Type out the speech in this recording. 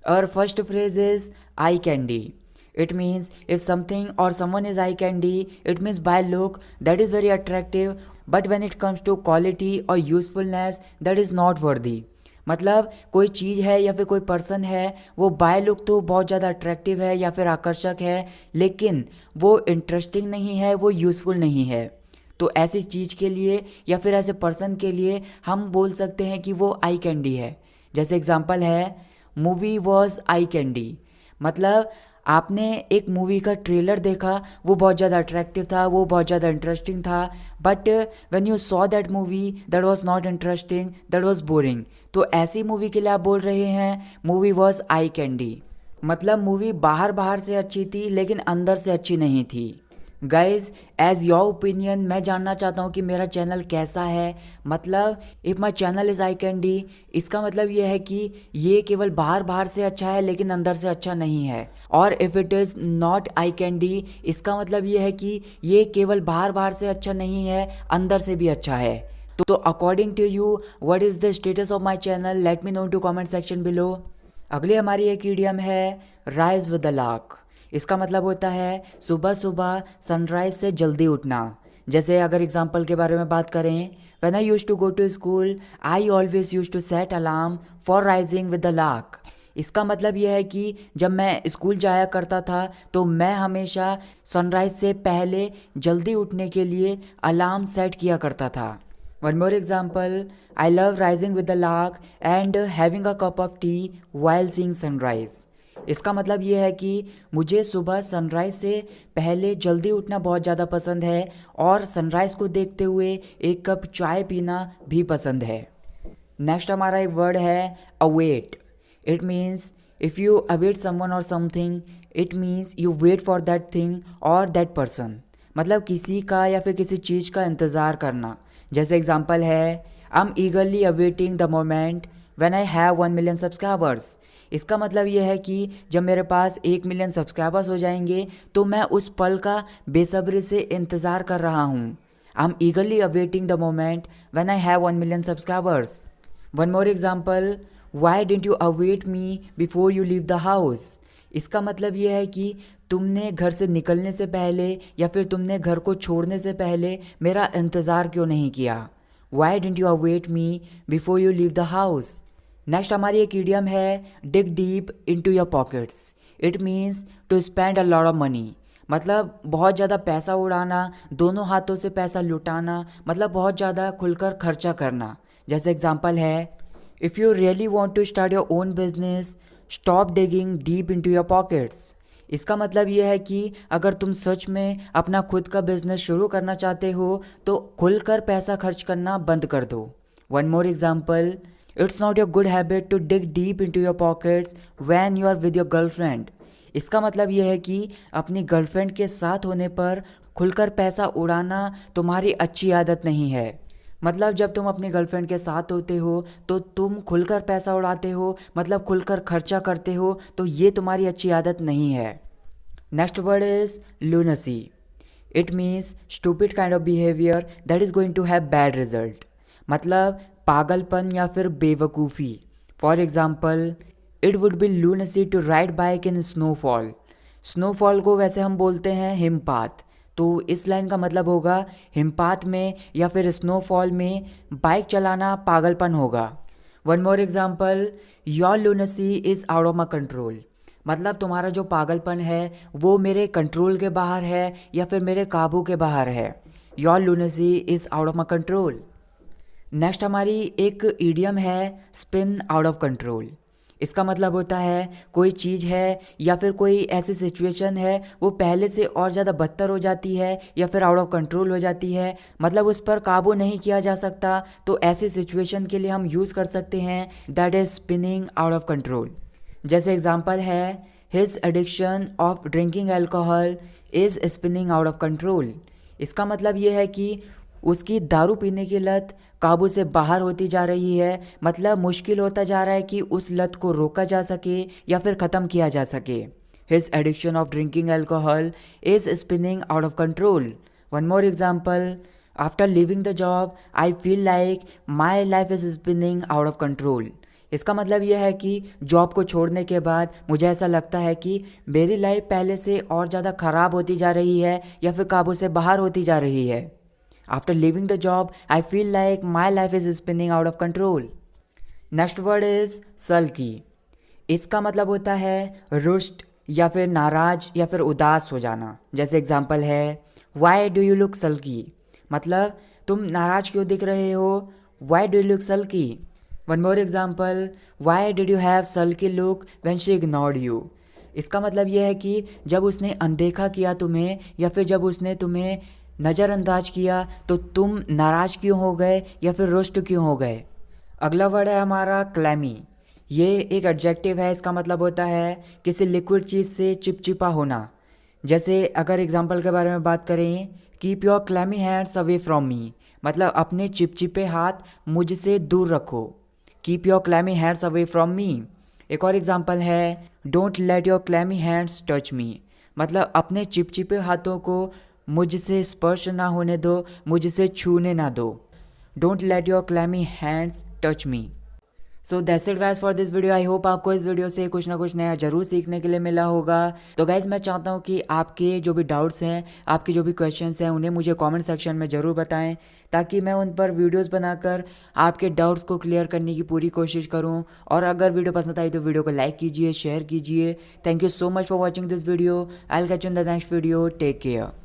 Our first phrase is eye candy. It means if something or someone is eye candy, it means by look that is very attractive, but when it comes to quality or usefulness that is not worthy. मतलब कोई चीज़ है या फिर कोई person है, वो bye look तो बहुत ज़्यादा अट्रैक्टिव है या फिर आकर्षक है, लेकिन वो इंटरेस्टिंग नहीं है, वो यूज़फुल नहीं है। तो ऐसी चीज़ के लिए या फिर ऐसे पर्सन के लिए हम बोल सकते हैं कि वो आई कैंडी है। जैसे एग्जांपल है, मूवी वॉज आई कैंडी। मतलब आपने एक मूवी का ट्रेलर देखा, वो बहुत ज़्यादा अट्रैक्टिव था, वो बहुत ज़्यादा इंटरेस्टिंग था, but when you saw that movie that was not interesting, that was boring. तो ऐसी मूवी के लिए आप बोल रहे हैं मूवी वॉज आई कैंडी। मतलब मूवी बाहर बाहर से अच्छी थी लेकिन अंदर से अच्छी नहीं थी। गाइज, एज योर ओपिनियन मैं जानना चाहता हूँ कि मेरा चैनल कैसा है। मतलब if my channel is eye candy, इसका मतलब ये है कि ये केवल बाहर बाहर से अच्छा है लेकिन अंदर से अच्छा नहीं है। और if it is not eye candy, इसका मतलब ये है कि ये केवल बाहर बाहर से अच्छा नहीं है, अंदर से भी अच्छा है। तो according to you what is the status of my channel, let me know to comment section below. अगली हमारी एक ईडियम है राइज विद द लार्क। इसका मतलब होता है सुबह सुबह सनराइज से जल्दी उठना। जैसे अगर एग्जांपल के बारे में बात करें, when I used to go to school I always used to set alarm for rising with the lark. इसका मतलब यह है कि जब मैं स्कूल जाया करता था तो मैं हमेशा सनराइज से पहले जल्दी उठने के लिए अलार्म सेट किया करता था। One more example, I love rising with the lark and having a cup of T while seeing sunrise. इसका मतलब ये है कि मुझे सुबह सनराइज़ से पहले जल्दी उठना बहुत ज़्यादा पसंद है और सनराइज़ को देखते हुए एक कप चाय पीना भी पसंद है। नेक्स्ट हमारा एक वर्ड है await. It means if you await someone or something, it means you wait for that thing or that person. मतलब किसी का या फिर किसी चीज़ का इंतज़ार करना। जैसे एग्जांपल है, I am ईगरली awaiting the moment when I have 1 million subscribers. इसका मतलब ये है कि जब मेरे पास 1 मिलियन सब्सक्राइबर्स हो जाएंगे तो मैं उस पल का बेसब्री से इंतज़ार कर रहा हूँ। I am ईगरली awaiting the moment when I have 1 million subscribers. One more example, Y didn't you await me before you leave the house. इसका मतलब ये है कि तुमने घर से निकलने से पहले या फिर तुमने घर को छोड़ने से पहले मेरा इंतज़ार क्यों नहीं किया। Why didn't you await me before you leave the house. Next हमारी एक इडियम है dig deep into your pockets. It means to spend a lot of money. मतलब बहुत ज़्यादा पैसा उड़ाना, दोनों हाथों से पैसा लुटाना, मतलब बहुत ज़्यादा खुलकर खर्चा करना। जैसे एग्जांपल है, if you really want to start your own business stop digging deep into your pockets. इसका मतलब ये है कि अगर तुम सच में अपना खुद का बिजनेस शुरू करना चाहते हो तो खुलकर पैसा खर्च करना बंद कर दो। One more example, it's not your good habit to dig deep into your pockets when you are with your girlfriend. इसका मतलब यह है कि अपनी गर्लफ्रेंड के साथ होने पर खुलकर पैसा उड़ाना तुम्हारी अच्छी आदत नहीं है। मतलब जब तुम अपनी गर्लफ्रेंड के साथ होते हो तो तुम खुलकर पैसा उड़ाते हो, मतलब खुलकर खर्चा करते हो, तो ये तुम्हारी अच्छी आदत नहीं है। Next word is lunacy. It means stupid kind of behaviour that is going to have bad result. मतलब पागलपन या फिर बेवकूफ़ी। For example, it would be lunacy to ride bike in snowfall. Snowfall को वैसे हम बोलते हैं हिमपात, तो इस लाइन का मतलब होगा हिमपात में या फिर स्नोफॉल में बाइक चलाना पागलपन होगा। One more example, your lunacy is out of my control. मतलब तुम्हारा जो पागलपन है वो मेरे कंट्रोल के बाहर है या फिर मेरे काबू के बाहर है। Your lunacy is out of my control. Next हमारी एक ईडियम है स्पिन आउट ऑफ कंट्रोल। इसका मतलब होता है कोई चीज़ है या फिर कोई ऐसी सिचुएशन है वो पहले से और ज़्यादा बदतर हो जाती है या फिर आउट ऑफ कंट्रोल हो जाती है, मतलब उस पर काबू नहीं किया जा सकता। तो ऐसी सिचुएशन के लिए हम यूज़ कर सकते हैं that is spinning out of control. जैसे एग्जांपल है, his addiction of drinking alcohol is spinning out of control. इसका मतलब ये है कि उसकी दारू पीने की लत काबू से बाहर होती जा रही है, मतलब मुश्किल होता जा रहा है कि उस लत को रोका जा सके या फिर ख़त्म किया जा सके। His addiction of drinking alcohol is spinning out of control. One more example, after leaving the job I feel like my life is spinning out of control. इसका मतलब यह है कि जॉब को छोड़ने के बाद मुझे ऐसा लगता है कि मेरी लाइफ पहले से और ज़्यादा ख़राब होती जा रही है या फिर काबू से बाहर होती जा रही है। After leaving the job I feel like my life is spinning out of control. Next word is sulky. इसका मतलब होता है रुष्ट या फिर नाराज या फिर उदास हो जाना। जैसे एग्जाम्पल है why do you look sulky, मतलब तुम नाराज क्यों दिख रहे हो, why do you look sulky. One more example, why did you have sulky look when she ignored you. इसका मतलब यह है कि जब उसने अनदेखा किया तुम्हें या फिर जब उसने तुम्हें नज़रअंदाज किया तो तुम नाराज़ क्यों हो गए या फिर रुष्ट क्यों हो गए। अगला वर्ड है हमारा क्लैमी। ये एक एडजेक्टिव है, इसका मतलब होता है किसी लिक्विड चीज़ से चिपचिपा होना। जैसे अगर एग्जाम्पल के बारे में बात करें, keep your clammy hands away from me, मतलब अपने चिपचिपे हाथ मुझसे दूर रखो। Keep your clammy hands away from me. एक और एग्जाम्पल है don't let your clammy hands touch me, मतलब अपने चिपचिपे हाथों को मुझसे स्पर्श ना होने दो, मुझसे छूने ना दो। Don't let your clammy hands touch me. So that's it guys for this video. I hope आपको इस वीडियो से कुछ ना कुछ नया जरूर सीखने के लिए मिला होगा। तो गाइस मैं चाहता हूँ कि आपके जो भी डाउट्स हैं, आपके जो भी क्वेश्चंस हैं, उन्हें मुझे कमेंट सेक्शन में ज़रूर बताएं ताकि मैं उन पर वीडियोस बनाकर आपके डाउट्स को क्लियर करने की पूरी कोशिश करूँ। और अगर वीडियो पसंद आई तो वीडियो को लाइक कीजिए, शेयर कीजिए। Thank you so much for watching this video. I will catch you in the next video. Take care.